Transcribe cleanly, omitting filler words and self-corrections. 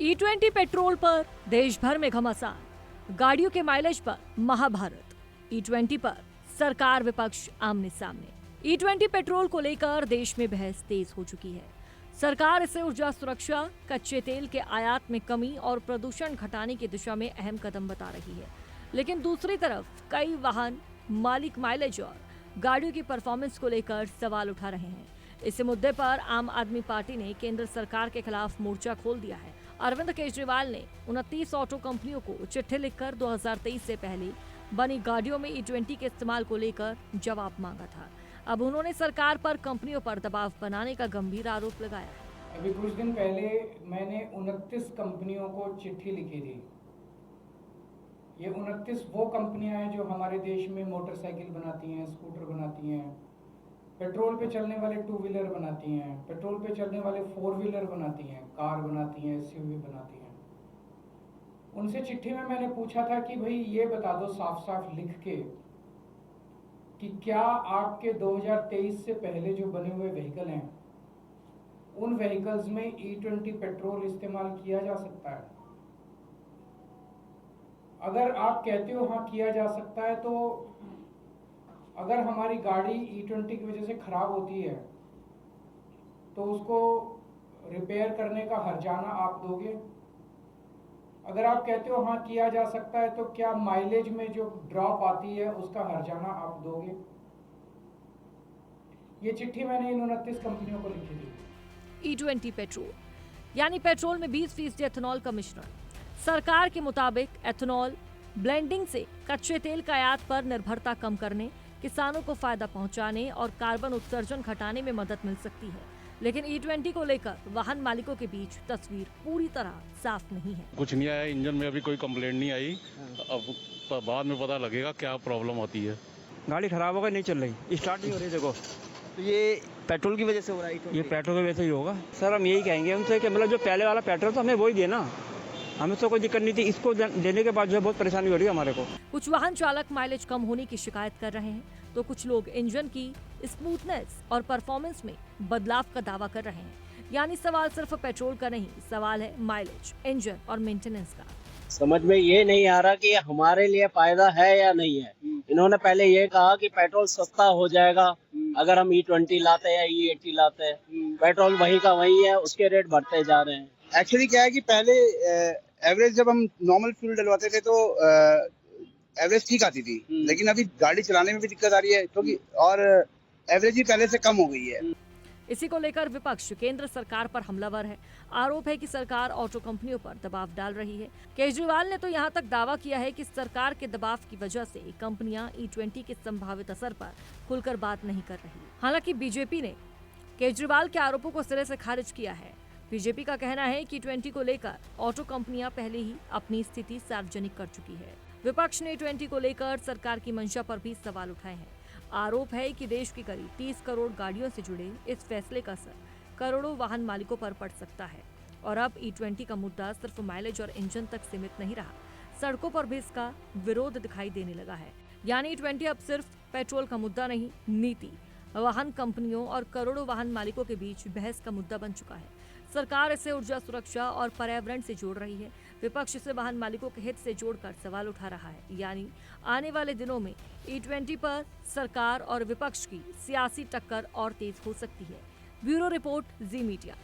E20 petrol पर देश भर में घमासान, गाड़ियों के माइलेज पर महाभारत। E20 पर सरकार विपक्ष आमने सामने। E20 पेट्रोल को लेकर देश में बहस तेज हो चुकी है। सरकार इसे ऊर्जा सुरक्षा, कच्चे तेल के आयात में कमी और प्रदूषण घटाने की दिशा में अहम कदम बता रही है। लेकिन दूसरी तरफ कई वाहन मालिक माइलेज और गाड़ियों की परफॉर्मेंस को लेकर सवाल उठा रहे हैं। इस मुद्दे पर आम आदमी पार्टी ने केंद्र सरकार के खिलाफ मोर्चा खोल दिया है। अरविंद केजरीवाल ने 29 ऑटो कंपनियों को चिट्ठी लिखकर 2023 से पहले बनी गाड़ियों में E20 के इस्तेमाल को लेकर जवाब मांगा था। अब उन्होंने सरकार पर कंपनियों पर दबाव बनाने का गंभीर आरोप लगाया है। अभी कुछ दिन पहले मैंने 29 कंपनियों को चिट्ठी लिखी थी। ये 29 वो कंपनियां हैं जो हमारे देश में मोटरसाइकिल बनाती हैं, स्कूटर बनाती हैं, पेट्रोल पे चलने वाले 2 व्हीलर बनाती हैं, पेट्रोल पे चलने वाले 4 व्हीलर बनाती हैं, कार बनाती हैं, SUV बनाती हैं। उनसे चिट्ठी में मैंने पूछा था कि भाई ये बता दो साफ साफ लिख के कि क्या आपके 2023 से पहले जो बने हुए व्हीकल हैं उन व्हीकल्स में E20 पेट्रोल इस्तेमाल किया जा सकता है। अगर आप कहते हो हाँ किया जा सकता है, तो अगर हमारी गाड़ी E20 की वजह से खराब होती है तो उसको रिपेयर करने का हर्जाना आप दोगे। अगर आप कहते हो हाँ किया जा सकता है, तो क्या माइलेज में जो ड्रॉप आती है उसका हर्जाना आप दोगे। ये चिट्ठी मैंने इन 29 कंपनियों को लिखी थी। E20 पेट्रोल यानी पेट्रोल में 20% एथेनॉल का मिश्रण। सरकार के मुताबिक एथेनॉल ब्लेंडिंग से कच्चे तेल का आयात पर निर्भरता कम करने, किसानों को फायदा पहुंचाने और कार्बन उत्सर्जन घटाने में मदद मिल सकती है। लेकिन E20 को लेकर वाहन मालिकों के बीच तस्वीर पूरी तरह साफ नहीं है। कुछ नहीं आया, इंजन में अभी कोई कंप्लेंट नहीं आई। अब बाद में पता लगेगा क्या प्रॉब्लम होती है। गाड़ी खराब हो गई, नहीं चल रही, स्टार्ट नहीं हो रही। देखो तो ये पेट्रोल की वजह से हो रहा है। ये पेट्रोल की वजह से ही होगा सर। हम यही कहेंगे उनसे कि मतलब जो पहले वाला पेट्रोल था हमें वही देना, हमें तो कोई दिक्कत नहीं थी। इसको देने के बाद जो है बहुत परेशानी हो रही है हमारे को। कुछ वाहन चालक माइलेज कम होने की शिकायत कर रहे हैं, तो कुछ लोग इंजन की स्मूथनेस और परफॉर्मेंस में बदलाव का दावा कर रहे हैं। यानी सवाल सिर्फ पेट्रोल का नहीं, सवाल है माइलेज, इंजन और मेंटेनेंस का। समझ में ये नहीं आ रहा कि हमारे लिए फायदा है या नहीं है। इन्होंने पहले ये कहा कि पेट्रोल सस्ता हो जाएगा अगर हम E20 लाते हैं, E80 लाते हैं। पेट्रोल वही का वही है, उसके रेट बढ़ते जा रहे हैं। एक्चुअली क्या है कि पहले एवरेज जब हम नॉर्मल फ्यूल डलवाते थे तो एवरेज ठीक आती थी, लेकिन अभी गाड़ी चलाने में भी दिक्कत आ रही है क्योंकि और एवरेज ही पहले से कम हो गई है। इसी को लेकर विपक्ष केंद्र सरकार पर हमलावर है। आरोप है कि सरकार ऑटो कंपनियों पर दबाव डाल रही है। केजरीवाल ने तो यहां तक दावा किया है कि सरकार के दबाव की वजह से कंपनियां E20 के संभावित असर पर खुलकर बात नहीं कर रही। हालांकि बीजेपी ने केजरीवाल के आरोपों को सिरे से खारिज किया है। बीजेपी का कहना है कि E20 को लेकर ऑटो कंपनियां पहले ही अपनी स्थिति सार्वजनिक कर चुकी है। विपक्ष ने E20 को लेकर सरकार की मंशा पर भी सवाल उठाए हैं। आरोप है कि देश की करीब 30 करोड़ गाड़ियों से जुड़े इस फैसले का असर करोड़ों वाहन मालिकों पर पड़ सकता है। और अब E20 का मुद्दा सिर्फ माइलेज और इंजन तक सीमित नहीं रहा, सड़कों पर भी इसका विरोध दिखाई देने लगा है। यानी E20 अब सिर्फ पेट्रोल का मुद्दा नहीं, नीति, वाहन कंपनियों और करोड़ों वाहन मालिकों के बीच बहस का मुद्दा बन चुका है। सरकार इसे ऊर्जा सुरक्षा और पर्यावरण से जोड़ रही है, विपक्ष इसे वाहन मालिकों के हित से जोड़कर सवाल उठा रहा है। यानी आने वाले दिनों में E20 पर सरकार और विपक्ष की सियासी टक्कर और तेज हो सकती है। ब्यूरो रिपोर्ट, जी मीडिया।